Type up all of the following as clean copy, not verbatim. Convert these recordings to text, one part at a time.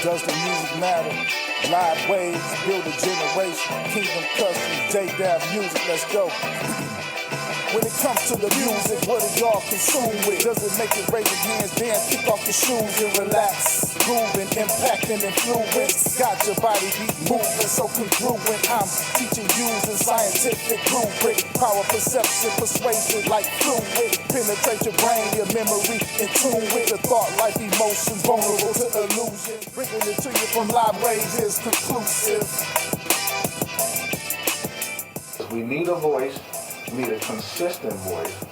Does the music matter? Live waves, build a generation. Kingdom Customs, J-Dab Music, let's go. When it comes to the music, what do y'all consume with? Does it make it raise your hands, dance, kick off your shoes and relax? Grooving, impacting, influence. Got your body beat moving, so congruent. I'm teaching using scientific rubric. Power, perception, persuasive like fluid. Penetrate your brain, your memory, in tune with the thought, life, emotions, vulnerable to illusion. Bringing it to you from live waves is conclusive. We need a voice. We need a consistent voice.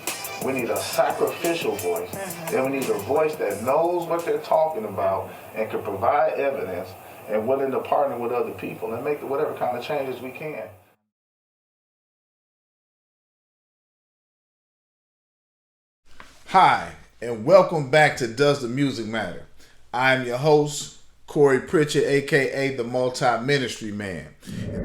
We need a sacrificial voice. And we need a voice that knows what they're talking about and can provide evidence and willing to partner with other people and make whatever kind of changes we can. Hi, and welcome back to Does the Music Matter? I'm your host, Corey Pritchett, aka the Multi-Ministry Man.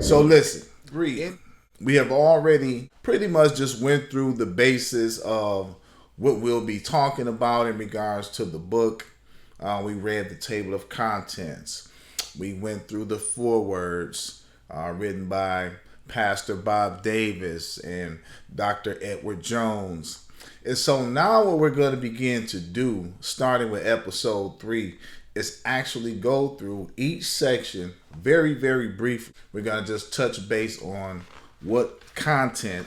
So listen, we have already pretty much just went through the basis of what we'll be talking about in regards to the book. We read the table of contents. We went through the forewords written by Pastor Bob Davis and Dr. Edward Jones. And so now what we're going to begin to do, starting with episode 3, is actually go through each section very, very briefly. We're going to just touch base on what content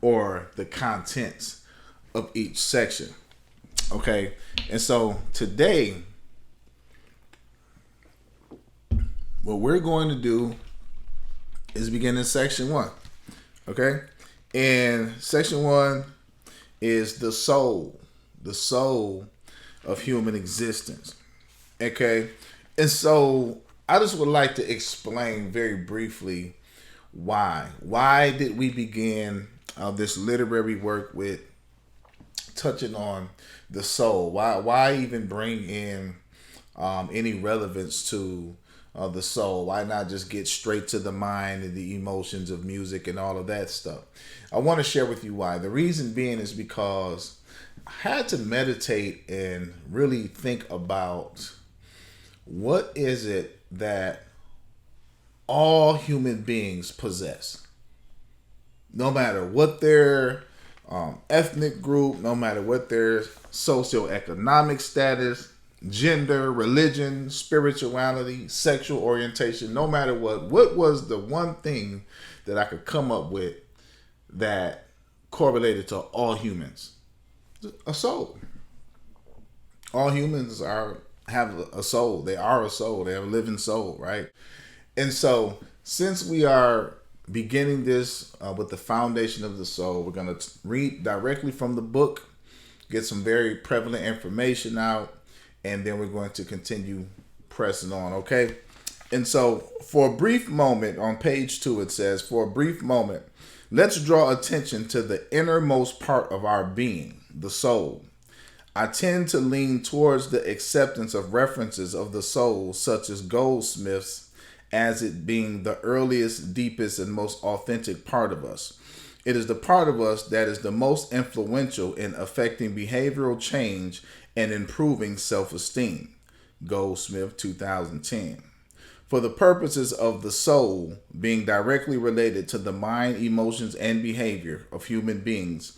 or the contents of each section. Okay, and so today what we're going to do is begin in section 1. Okay, and section 1 is the soul of human existence. Okay, and so I just would like to explain very briefly why did we begin this literary work with touching on the soul? Why even bring in any relevance to the soul? Why not just get straight to the mind and the emotions of music and all of that stuff? I want to share with you why. The reason being is because I had to meditate and really think about what is it that all human beings possess, no matter what their ethnic group, no matter what their socioeconomic status, gender, religion, spirituality, sexual orientation, no matter what was the one thing that I could come up with that correlated to all humans? A soul. All humans have a soul. They are a soul. They have a living soul, right? And so, since we are beginning this with the foundation of the soul, we're going to read directly from the book, get some very prevalent information out, and then we're going to continue pressing on, okay? And so, for a brief moment, on page 2, it says, for a brief moment, let's draw attention to the innermost part of our being, the soul. I tend to lean towards the acceptance of references of the soul, such as Goldsmith's, as it being the earliest, deepest, and most authentic part of us. It is the part of us that is the most influential in affecting behavioral change and improving self-esteem. Goldsmith, 2010. For the purposes of the soul being directly related to the mind, emotions, and behavior of human beings,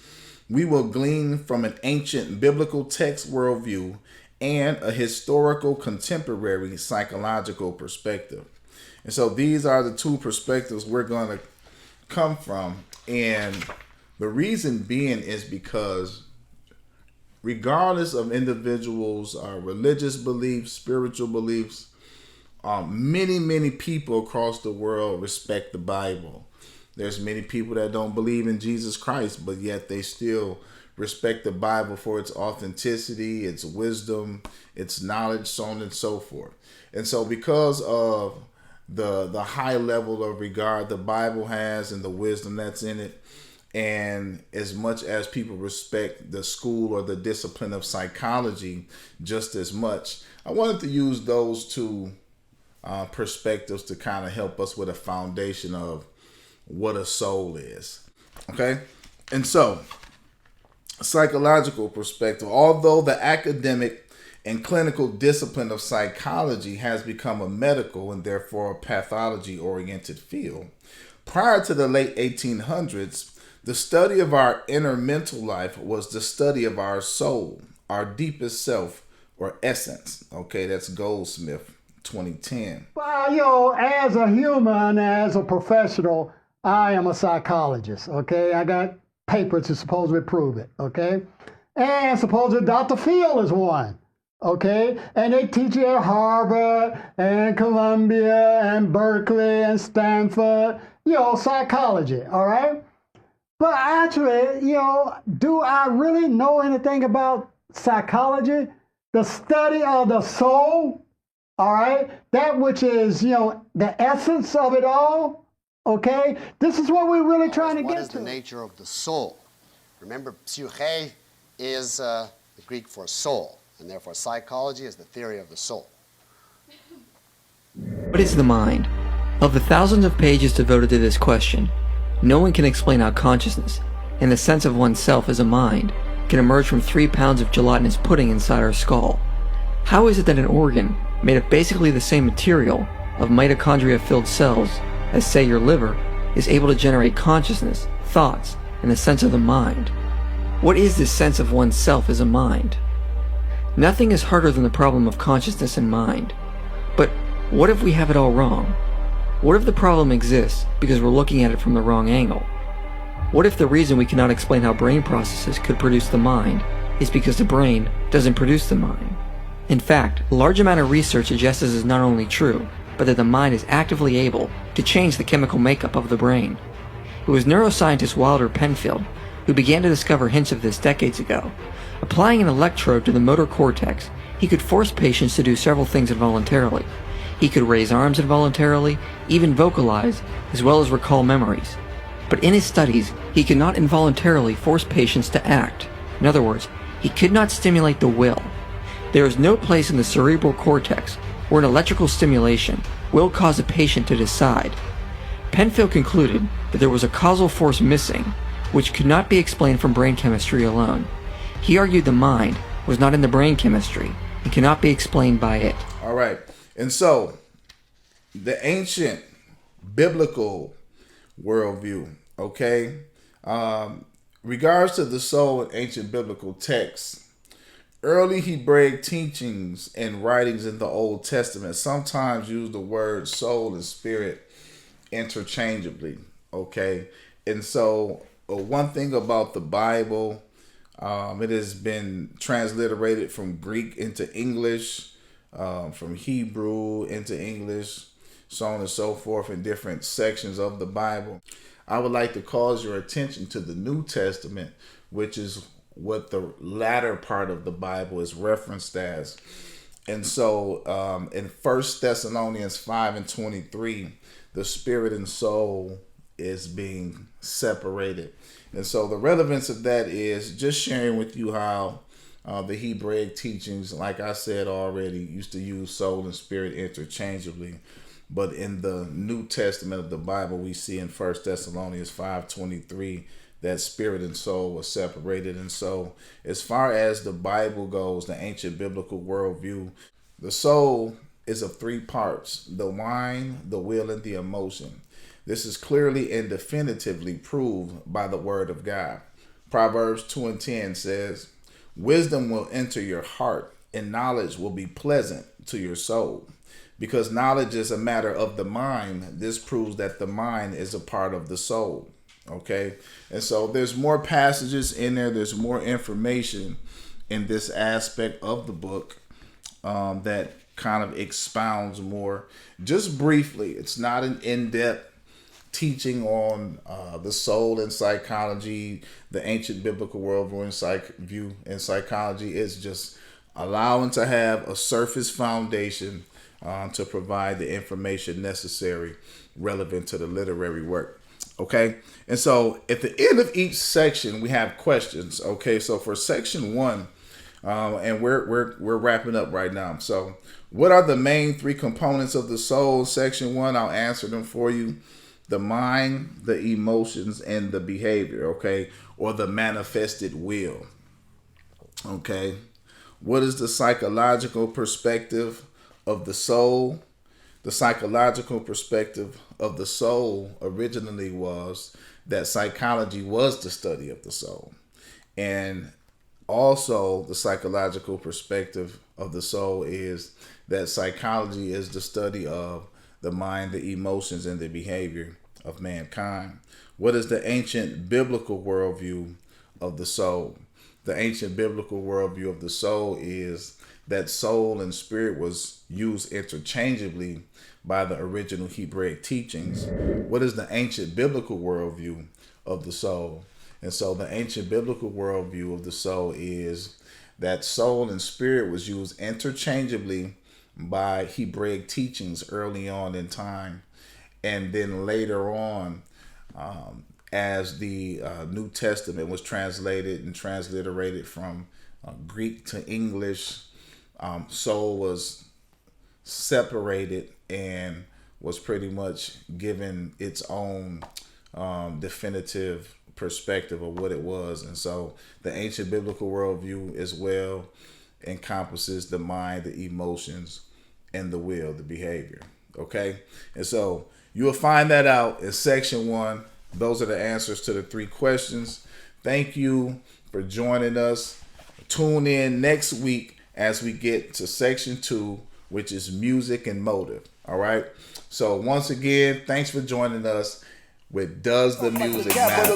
we will glean from an ancient biblical text worldview and a historical contemporary psychological perspective. And so these are the two perspectives we're going to come from. And the reason being is because regardless of individuals' religious beliefs, spiritual beliefs, many people across the world respect the Bible. There's many people that don't believe in Jesus Christ, but yet they still respect the Bible for its authenticity, its wisdom, its knowledge, so on and so forth. And so because of the high level of regard the Bible has and the wisdom that's in it, and as much as people respect the school or the discipline of psychology just as much, I wanted to use those two perspectives to kind of help us with a foundation of what a soul is. Okay? And so, psychological perspective, although the academic and clinical discipline of psychology has become a medical and therefore a pathology-oriented field. Prior to the late 1800s, the study of our inner mental life was the study of our soul, our deepest self or essence. Okay, that's Goldsmith, 2010. Well, as a human, as a professional, I am a psychologist, okay? I got papers to supposedly prove it, okay? And supposedly Dr. Phil is one, okay? And they teach you at Harvard and Columbia and Berkeley and Stanford, psychology, all right? But actually, do I really know anything about psychology? The study of the soul, all right? That which is, the essence of it all, okay? This is what we're really trying to get to. What is the nature of the soul? Remember, psyche is the Greek for soul, and therefore psychology is the theory of the soul. What is the mind? Of the thousands of pages devoted to this question, no one can explain how consciousness, and the sense of oneself as a mind, can emerge from 3 pounds of gelatinous pudding inside our skull. How is it that an organ, made of basically the same material, of mitochondria-filled cells, as say your liver, is able to generate consciousness, thoughts, and a sense of the mind? What is this sense of oneself as a mind? Nothing is harder than the problem of consciousness and mind. But what if we have it all wrong? What if the problem exists because we're looking at it from the wrong angle? What if the reason we cannot explain how brain processes could produce the mind is because the brain doesn't produce the mind? In fact, a large amount of research suggests this is not only true, but that the mind is actively able to change the chemical makeup of the brain. It was neuroscientist Wilhelm Wundt who began to discover hints of this decades ago. Applying an electrode to the motor cortex, he could force patients to do several things involuntarily. He could raise arms involuntarily, even vocalize, as well as recall memories. But in his studies, he could not involuntarily force patients to act. In other words, he could not stimulate the will. There is no place in the cerebral cortex where an electrical stimulation will cause a patient to decide. Penfield concluded that there was a causal force missing, which could not be explained from brain chemistry alone. He argued the mind was not in the brain chemistry and cannot be explained by it. All right. And so, the ancient biblical worldview, okay, regards to the soul in ancient biblical texts, early Hebraic teachings and writings in the Old Testament sometimes use the word soul and spirit interchangeably, okay? And so, one thing about the Bible, it has been transliterated from Greek into English, from Hebrew into English, so on and so forth in different sections of the Bible. I would like to cause your attention to the New Testament, which is what the latter part of the Bible is referenced as. And so in 1 Thessalonians 5:23, the spirit and soul is being separated. And so the relevance of that is just sharing with you how the Hebraic teachings, like I said already, used to use soul and spirit interchangeably. But in the New Testament of the Bible, we see in 1 Thessalonians 5:23 that spirit and soul were separated. And so as far as the Bible goes, the ancient biblical worldview, the soul is of 3 parts: the mind, the will, and the emotion. This is clearly and definitively proved by the word of God. Proverbs 2:10 says, "Wisdom will enter your heart, and knowledge will be pleasant to your soul." Because knowledge is a matter of the mind, this proves that the mind is a part of the soul. Okay? And so there's more passages in there. There's more information in this aspect of the book that kind of expounds more. Just briefly, it's not an in-depth teaching on the soul and psychology, the ancient biblical worldview and psychology. Is just allowing to have a surface foundation to provide the information necessary relevant to the literary work. Okay, and so at the end of each section we have questions. Okay, so for section 1, and we're wrapping up right now. So what are the main 3 components of the soul? Section 1, I'll answer them for you: the mind, the emotions, and the behavior. Okay, or the manifested will. Okay, What is the psychological perspective of the soul? The psychological perspective of the soul originally was that psychology was the study of the soul. And also the psychological perspective of the soul is that psychology is the study of the mind, the emotions, and the behavior of mankind. What is the ancient biblical worldview of the soul? The ancient biblical worldview of the soul is that soul and spirit was used interchangeably by the original Hebraic teachings. What is the ancient biblical worldview of the soul? And so the ancient biblical worldview of the soul is that soul and spirit was used interchangeably by Hebraic teachings early on in time. And then later on, as the New Testament was translated and transliterated from Greek to English, soul was separated and was pretty much given its own definitive perspective of what it was. And so the ancient biblical worldview as well encompasses the mind, the emotions, and the will, the behavior. Okay? And so you will find that out in section 1. Those are the answers to the 3 questions. Thank you for joining us. Tune in next week as we get to section 2, which is music and motive. All right. So once again, thanks for joining us with Does the Music Matter?